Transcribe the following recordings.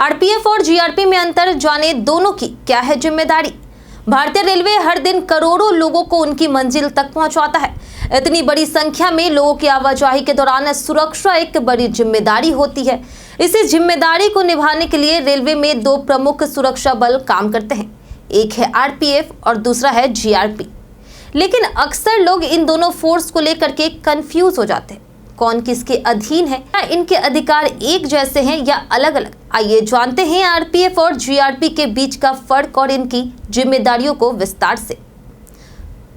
RPF और GRP में अंतर जाने, दोनों की क्या है जिम्मेदारी। भारतीय रेलवे हर दिन करोड़ों लोगों को उनकी मंजिल तक पहुंचाता है। इतनी बड़ी संख्या में लोगों की आवाजाही के दौरान सुरक्षा एक बड़ी जिम्मेदारी होती है। इसी जिम्मेदारी को निभाने के लिए रेलवे में दो प्रमुख सुरक्षा बल काम करते हैं, एक है आरपीएफ और दूसरा है जीआरपी। लेकिन अक्सर लोग इन दोनों फोर्स को लेकर के कंफ्यूज हो जाते हैं, कौन किसके अधीन है, या इनके अधिकार एक जैसे हैं या अलग अलग। आइए जानते हैं आरपीएफ और जीआरपी के बीच का फर्क और इनकी जिम्मेदारियों को विस्तार से।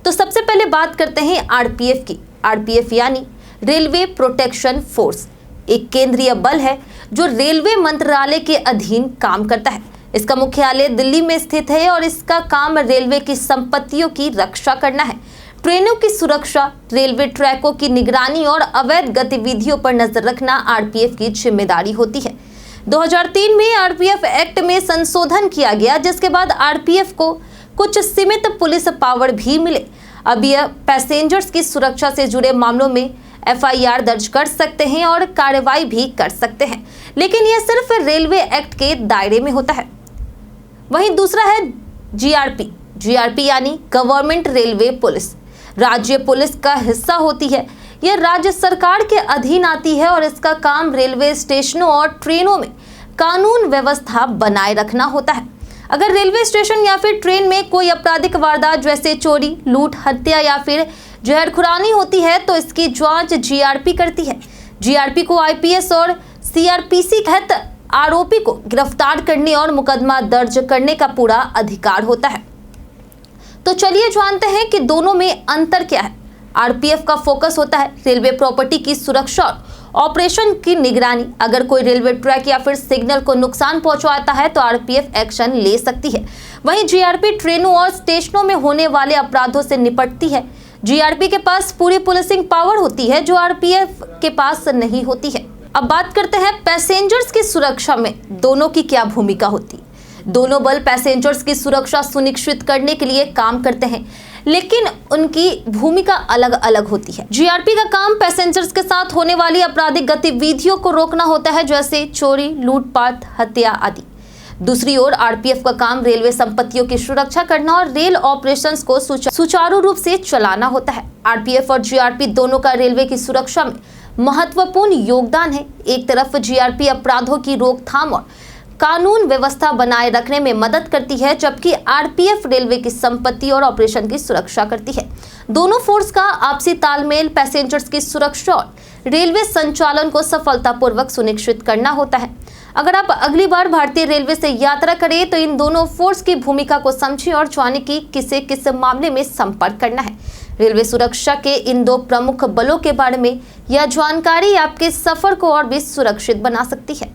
तो सबसे पहले बात करते हैं आरपीएफ की। आरपीएफ यानी रेलवे प्रोटेक्शन फोर्स एक केंद्रीय बल है जो रेलवे मंत्रालय के अधीन काम करता है। इसका मुख्यालय दिल्ली में स्थित है और इसका काम रेलवे की संपत्तियों की रक्षा करना है, ट्रेनों की सुरक्षा, रेलवे ट्रैकों की निगरानी और अवैध गतिविधियों पर नजर रखना आरपीएफ की जिम्मेदारी होती है। 2003 में आरपीएफ एक्ट में संशोधन किया गया, जिसके बाद आरपीएफ को कुछ सीमित पुलिस पावर भी मिले। अब यह पैसेंजर्स की सुरक्षा से जुड़े मामलों में एफआईआर दर्ज कर सकते हैं और कार्रवाई भी कर सकते हैं, लेकिन यह सिर्फ रेलवे एक्ट के दायरे में होता है। वहीं दूसरा है जीआरपी। जीआरपी यानी गवर्नमेंट रेलवे पुलिस, राज्य पुलिस का हिस्सा होती है। यह राज्य सरकार के अधीन आती है और इसका काम रेलवे स्टेशनों और ट्रेनों में कानून व्यवस्था बनाए रखना होता है। अगर रेलवे स्टेशन या फिर ट्रेन में कोई आपराधिक वारदात जैसे चोरी, लूट, हत्या या फिर जहरखुरानी होती है तो इसकी जांच जीआरपी करती है। जीआरपी को आईपीएस और सीआरपीसी के तहत आरोपी को गिरफ्तार करने और मुकदमा दर्ज करने का पूरा अधिकार होता है। तो चलिए जानते हैं कि दोनों में अंतर क्या है। आरपीएफ का फोकस होता है रेलवे प्रॉपर्टी की सुरक्षा और ऑपरेशन की निगरानी। अगर कोई रेलवे ट्रैक या फिर सिग्नल को नुकसान पहुंचाता है तो आरपीएफ एक्शन ले सकती है। वहीं जीआरपी ट्रेनों और स्टेशनों में होने वाले अपराधों से निपटती है। जीआरपी के पास पूरी पुलिसिंग पावर होती है जो आरपीएफ के पास नहीं होती है। अब बात करते हैं पैसेंजर्स की सुरक्षा में दोनों की क्या भूमिका होती है। दोनों बल पैसेंजर्स की सुरक्षा सुनिश्चित करने के लिए काम करते हैं, लेकिन उनकी भूमिका अलग अलग होती है। जीआरपी का काम पैसेंजर्स के साथ होने वाली आपराधिक गतिविधियों को रोकना होता है, जैसे चोरी, लूटपाट, हत्या आदि। दूसरी ओर आरपीएफ का काम रेलवे संपत्तियों की सुरक्षा करना और रेल ऑपरेशंस को सुचारू रूप से चलाना होता है। आरपीएफ और जीआरपी दोनों का रेलवे की सुरक्षा में महत्वपूर्ण योगदान है। एक तरफ जीआरपी अपराधों की रोकथाम और कानून व्यवस्था बनाए रखने में मदद करती है, जबकि आरपीएफ रेलवे की संपत्ति और ऑपरेशन की सुरक्षा करती है। दोनों फोर्स का आपसी तालमेल पैसेंजर्स की सुरक्षा और रेलवे संचालन को सफलतापूर्वक सुनिश्चित करना होता है। अगर आप अगली बार भारतीय रेलवे से यात्रा करें तो इन दोनों फोर्स की भूमिका को समझें और जानें कि किसे किस मामले में संपर्क करना है। रेलवे सुरक्षा के इन दो प्रमुख बलों के बारे में यह जानकारी आपके सफर को और भी सुरक्षित बना सकती है।